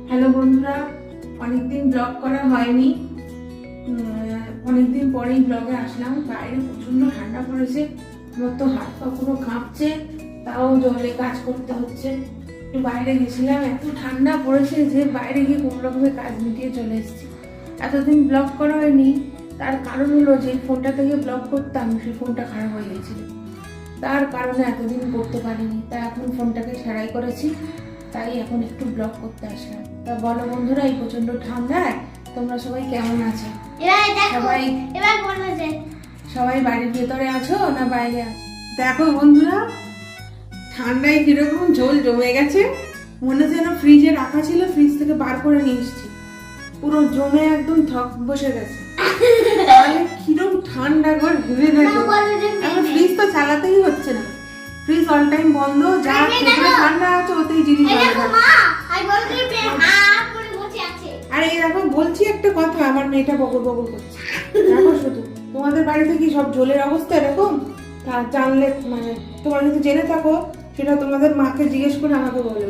Hello বন্ধুরা, অনেকদিন blog করা হয়নি। অনেকদিন পরেই ব্লগে আসলাম। বাইরে প্রচন্ড ঠান্ডা পড়েছে, আমার তো হাত পা পুরো কাঁপছে, তাও জলে কাজ করতে হচ্ছে। একটু বাইরে গেছিলাম, এত ঠান্ডা পড়েছে যে বাইরে গিয়ে কোনো রকমে কাজ মিটিয়ে চলে এসেছি। এতদিন ব্লগ করা হয়নি, তার কারণ হলো যে ফোনটা থেকে ব্লগ করতাম, সেই ফোনটা খারাপ হয়ে গেছিল, তার কারণে এতদিন করতে পারিনি। তাই এখন ফোনটাকে সারাই করেছি, তাই এখন একটু ব্লগ করতে আসলাম। তা বলো বন্ধুরা, এই প্রচন্ড ঠান্ডায় তোমরা সবাই কেমন আছো? সবাই বাড়ির ভেতরে আছো না বাইরে আছো? দেখো বন্ধুরা, ঠান্ডায় কিরকম ঝোল জমে গেছে, মনে যেন ফ্রিজে রাখা ছিল, ফ্রিজ থেকে বার করে নিয়ে এসেছি, পুরো জমে একদম থক বসে গেছে। তাহলে কিরকম ঠান্ডা ঘর ভেবে দেখো। এখন ফ্রিজ তো চালাতেই হচ্ছে না, ফ্রিজ অল টাইম বন্ধ, যা ভেতরে ঠান্ডা আছে ওতেই জিনিস আর এই দেখো বলছি একটা কথা, আমার মেয়েটা বগর বগর করছে। দেখো শুধু, তোমাদের বাড়িতে কি সব জলের অবস্থা এরকম? তা জানলে, মানে তোমরা যদি জেনে থাকো সেটা তোমাদের মাকে জিজ্ঞেস করে আমাকে বলো।